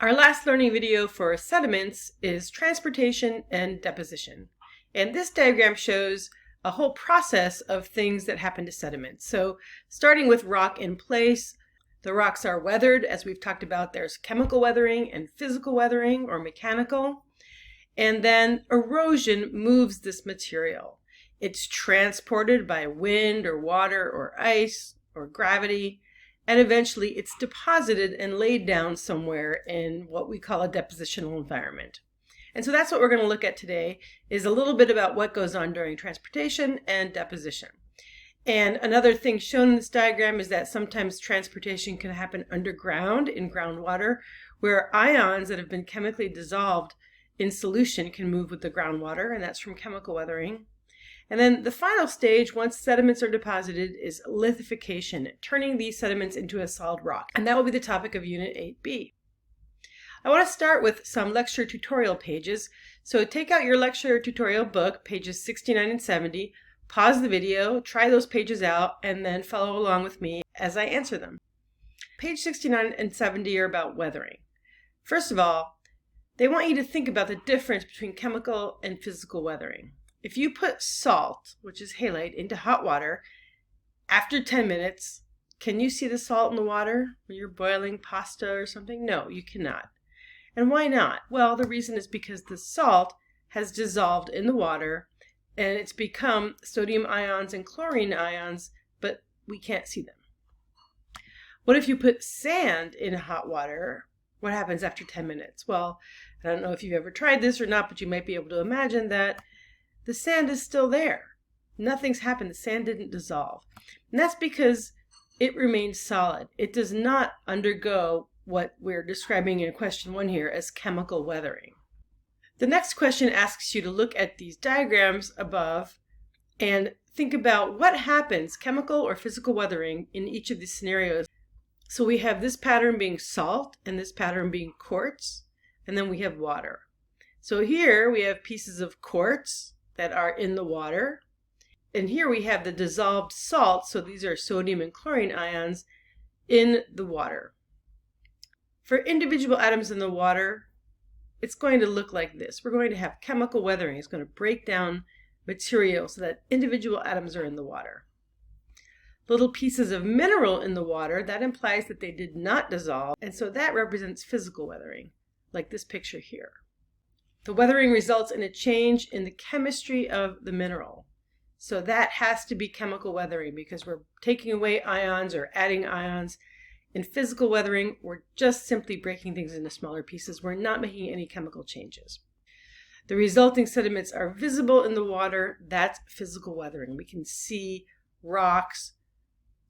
Our last learning video for sediments is transportation and deposition. And this diagram shows a whole process of things that happen to sediments. So starting with rock in place, the rocks are weathered. As we've talked about, there's chemical weathering and physical weathering or mechanical. And then erosion moves this material. It's transported by wind or water or ice or gravity. And eventually it's deposited and laid down somewhere in what we call a depositional environment. And so that's what we're going to look at today, is a little bit about what goes on during transportation and deposition. And another thing shown in this diagram is that sometimes transportation can happen underground in groundwater, where ions that have been chemically dissolved in solution can move with the groundwater, and that's from chemical weathering. And then the final stage, once sediments are deposited, is lithification, turning these sediments into a solid rock. And that will be the topic of Unit 8B. I want to start with some lecture tutorial pages. So take out your lecture tutorial book, pages 69 and 70, pause the video, try those pages out, and then follow along with me as I answer them. Page 69 and 70 are about weathering. First of all, they want you to think about the difference between chemical and physical weathering. If you put salt, which is halite, into hot water, after 10 minutes, can you see the salt in the water when you're boiling pasta or something? No, you cannot. And why not? Well, the reason is because the salt has dissolved in the water and it's become sodium ions and chlorine ions, but we can't see them. What if you put sand in hot water? What happens after 10 minutes? Well, I don't know if you've ever tried this or not, but you might be able to imagine that the sand is still there. Nothing's happened. The sand didn't dissolve. And that's because it remains solid. It does not undergo what we're describing in question 1 here as chemical weathering. The next question asks you to look at these diagrams above and think about what happens, chemical or physical weathering, in each of these scenarios. So we have this pattern being salt and this pattern being quartz, and then we have water. So here we have pieces of quartz that are in the water. And here we have the dissolved salt, so these are sodium and chlorine ions in the water. For individual atoms in the water, it's going to look like this. We're going to have chemical weathering. It's going to break down material so that individual atoms are in the water. Little pieces of mineral in the water, that implies that they did not dissolve, and so that represents physical weathering, like this picture here. The weathering results in a change in the chemistry of the mineral. So that has to be chemical weathering because we're taking away ions or adding ions. In physical weathering, we're just simply breaking things into smaller pieces. We're not making any chemical changes. The resulting sediments are visible in the water. That's physical weathering. We can see rocks,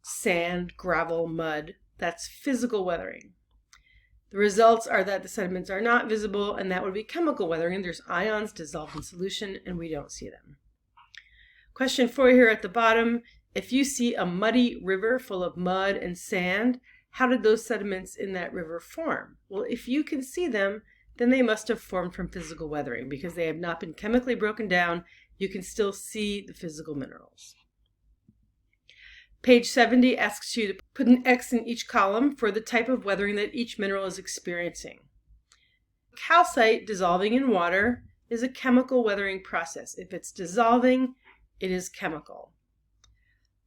sand, gravel, mud. That's physical weathering. The results are that the sediments are not visible, and that would be chemical weathering. There's ions dissolved in solution, and we don't see them. Question 4 here at the bottom. If you see a muddy river full of mud and sand, how did those sediments in that river form? Well, if you can see them, then they must have formed from physical weathering because they have not been chemically broken down. You can still see the physical minerals. Page 70 asks you to put an X in each column for the type of weathering that each mineral is experiencing. Calcite dissolving in water is a chemical weathering process. If it's dissolving, it is chemical.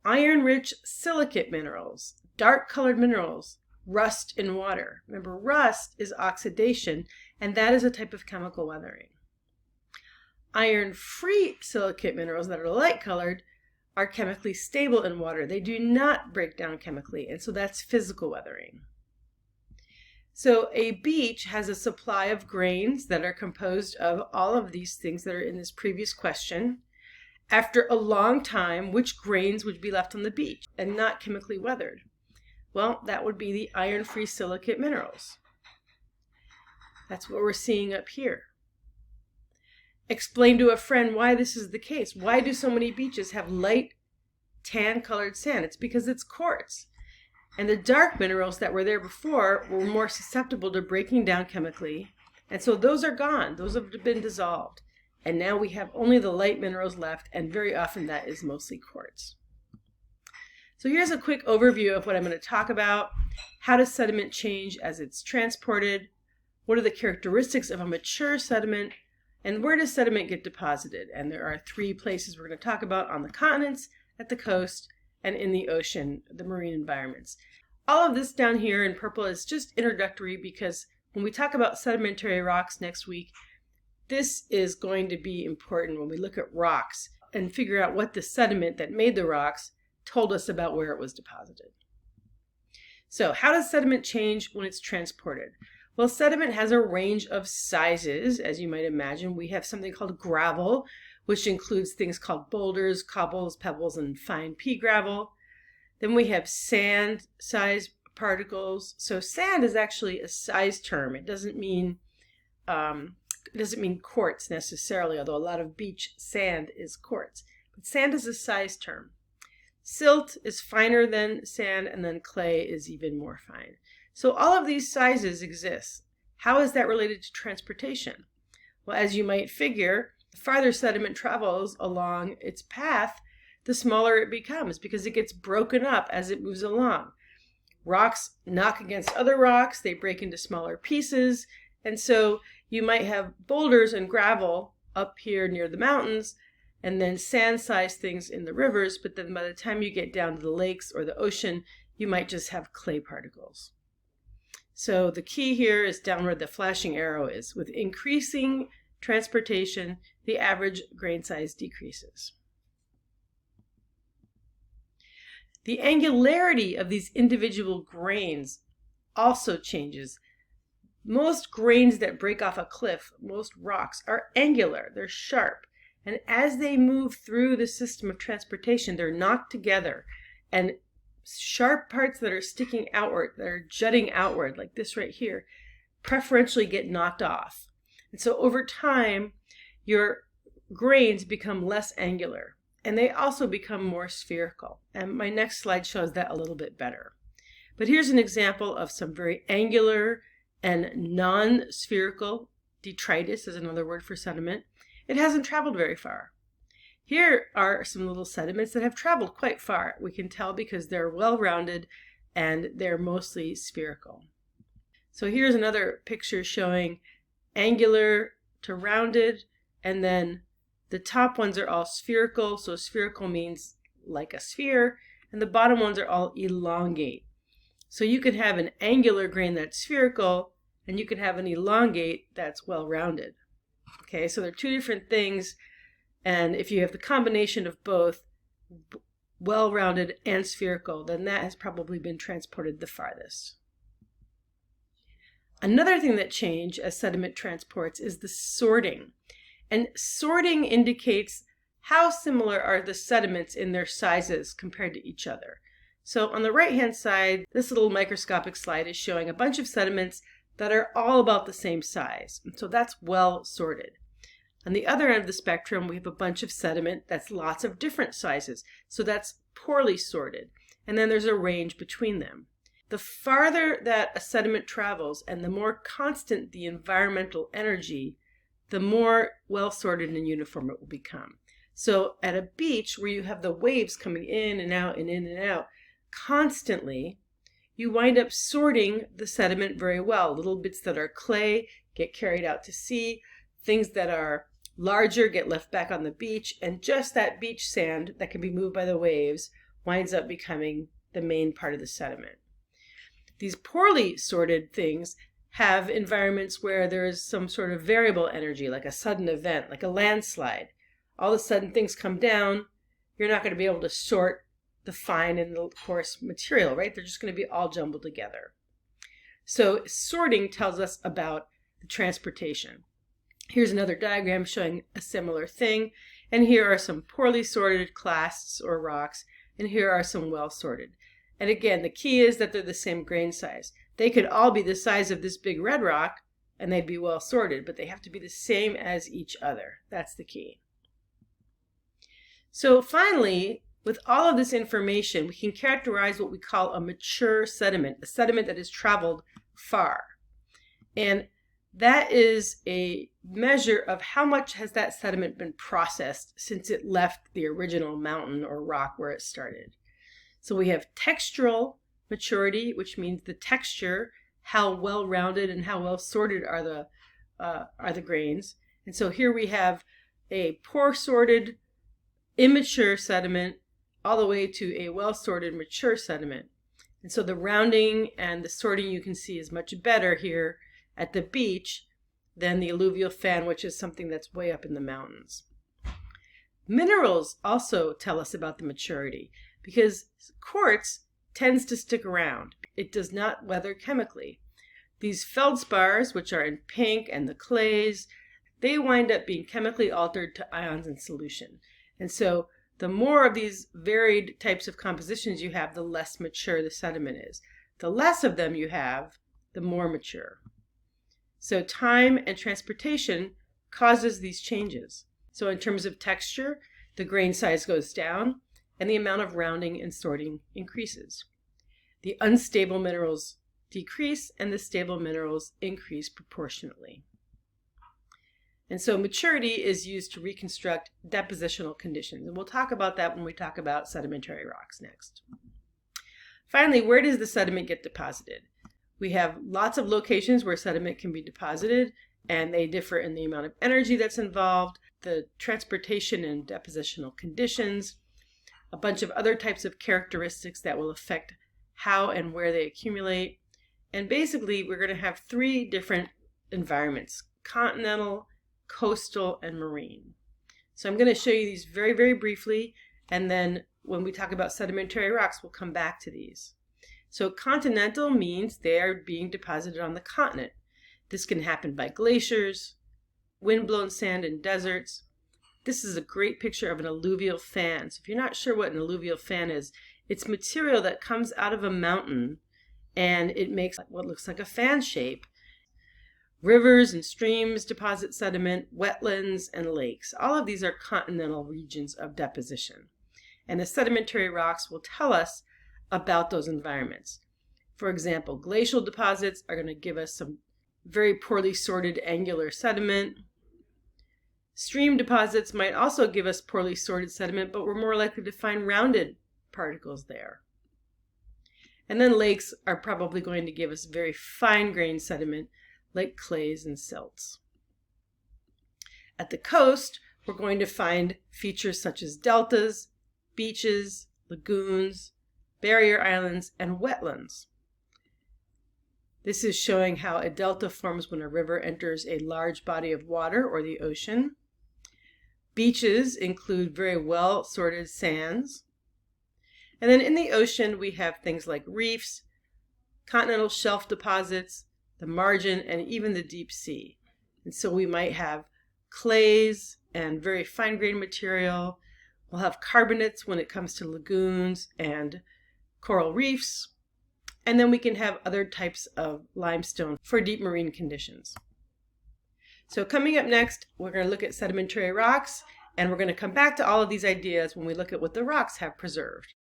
Iron-rich silicate minerals, dark-colored minerals, rust in water. Remember, rust is oxidation, and that is a type of chemical weathering. Iron-free silicate minerals that are light-colored are chemically stable in water. They do not break down chemically, and so that's physical weathering. So a beach has a supply of grains that are composed of all of these things that are in this previous question. After a long time, which grains would be left on the beach and not chemically weathered? Well, that would be the iron-free silicate minerals. That's what we're seeing up here. Explain to a friend why this is the case. Why do so many beaches have light tan-colored sand? It's because it's quartz. And the dark minerals that were there before were more susceptible to breaking down chemically. And so those are gone. Those have been dissolved. And now we have only the light minerals left, and very often that is mostly quartz. So here's a quick overview of what I'm going to talk about. How does sediment change as it's transported? what are the characteristics of a mature sediment, and where does sediment get deposited? And there are 3 places we're going to talk about: on the continents, at the coast, and in the ocean, the marine environments. All of this down here in purple is just introductory, because when we talk about sedimentary rocks next week, this is going to be important when we look at rocks and figure out what the sediment that made the rocks told us about where it was deposited. So how does sediment change when it's transported? Well, sediment has a range of sizes, as you might imagine. We have something called gravel, which includes things called boulders, cobbles, pebbles, and fine pea gravel. Then we have sand size particles. So sand is actually a size term. It doesn't mean quartz necessarily, although a lot of beach sand is quartz. But sand is a size term. Silt is finer than sand, and then clay is even more fine. So all of these sizes exist. How is that related to transportation? Well, as you might figure, the farther sediment travels along its path, the smaller it becomes, because it gets broken up as it moves along. Rocks knock against other rocks, they break into smaller pieces, and so you might have boulders and gravel up here near the mountains, and then sand-sized things in the rivers, but then by the time you get down to the lakes or the ocean, you might just have clay particles. So the key here is down where the flashing arrow is. With increasing transportation, the average grain size decreases. The angularity of these individual grains also changes. Most grains that break off a cliff, most rocks, are angular, they're sharp. And as they move through the system of transportation, they're knocked together. And sharp parts that are sticking outward, that are jutting outward, like this right here, preferentially get knocked off. And so over time, your grains become less angular. And they also become more spherical. And my next slide shows that a little bit better. But here's an example of some very angular and non-spherical. Detritus is another word for sediment. It hasn't traveled very far. Here are some little sediments that have traveled quite far. We can tell because they're well-rounded and they're mostly spherical. So here's another picture showing angular to rounded, and then the top ones are all spherical. So spherical means like a sphere, and the bottom ones are all elongate. So you can have an angular grain that's spherical, and you can have an elongate that's well-rounded. Okay, so they're 2 different things, and if you have the combination of both well-rounded and spherical, then that has probably been transported the farthest. Another thing that changes as sediment transports is the sorting. And sorting indicates how similar are the sediments in their sizes compared to each other. So on the right-hand side, this little microscopic slide is showing a bunch of sediments that are all about the same size. And so that's well sorted. On the other end of the spectrum, we have a bunch of sediment that's lots of different sizes. So that's poorly sorted. And then there's a range between them. The farther that a sediment travels and the more constant the environmental energy, the more well-sorted and uniform it will become. So at a beach where you have the waves coming in and out and in and out constantly, you wind up sorting the sediment very well. Little bits that are clay get carried out to sea. Things that are larger get left back on the beach, and just that beach sand that can be moved by the waves winds up becoming the main part of the sediment. These poorly sorted things have environments where there is some sort of variable energy, like a sudden event, like a landslide. All of a sudden things come down, you're not going to be able to sort the fine and the coarse material, right? They're just going to be all jumbled together. So sorting tells us about the transportation. Here's another diagram showing a similar thing, and here are some poorly sorted clasts or rocks, and here are some well sorted. And again, the key is that they're the same grain size. They could all be the size of this big red rock, and they'd be well sorted, but they have to be the same as each other. That's the key. So finally, with all of this information, we can characterize what we call a mature sediment, a sediment that has traveled far. And that is a measure of how much has that sediment been processed since it left the original mountain or rock where it started. So we have textural maturity, which means the texture how well rounded and how well sorted are the grains. And so here we have a poor sorted, immature sediment all the way to a well sorted, mature sediment. And so the rounding and the sorting you can see is much better here at the beach than the alluvial fan, which is something that's way up in the mountains. Minerals also tell us about the maturity because quartz tends to stick around. It does not weather chemically. These feldspars, which are in pink, and the clays, they wind up being chemically altered to ions in solution. And so the more of these varied types of compositions you have, the less mature the sediment is. The less of them you have, the more mature. So time and transportation causes these changes. So in terms of texture, the grain size goes down and the amount of rounding and sorting increases. The unstable minerals decrease and the stable minerals increase proportionately. And so maturity is used to reconstruct depositional conditions. And we'll talk about that when we talk about sedimentary rocks next. Finally, where does the sediment get deposited? We have lots of locations where sediment can be deposited, and they differ in the amount of energy that's involved, the transportation and depositional conditions, a bunch of other types of characteristics that will affect how and where they accumulate. And basically, we're going to have three different environments: continental, coastal, and marine. So I'm going to show you these very, very briefly, and then when we talk about sedimentary rocks, we'll come back to these. So continental means they are being deposited on the continent. This can happen by glaciers, windblown sand in deserts. This is a great picture of an alluvial fan. So if you're not sure what an alluvial fan is, it's material that comes out of a mountain and it makes what looks like a fan shape. Rivers and streams deposit sediment, wetlands and lakes. All of these are continental regions of deposition. And the sedimentary rocks will tell us about those environments. For example, glacial deposits are going to give us some very poorly sorted angular sediment. Stream deposits might also give us poorly sorted sediment, but we're more likely to find rounded particles there. And then lakes are probably going to give us very fine-grained sediment like clays and silts. At the coast, we're going to find features such as deltas, beaches, lagoons, barrier islands, and wetlands. This is showing how a delta forms when a river enters a large body of water or the ocean. Beaches include very well sorted sands. And then in the ocean, we have things like reefs, continental shelf deposits, the margin, and even the deep sea. And so we might have clays and very fine-grained material. We'll have carbonates when it comes to lagoons and coral reefs. And then we can have other types of limestone for deep marine conditions. So coming up next, we're going to look at sedimentary rocks, and we're going to come back to all of these ideas when we look at what the rocks have preserved.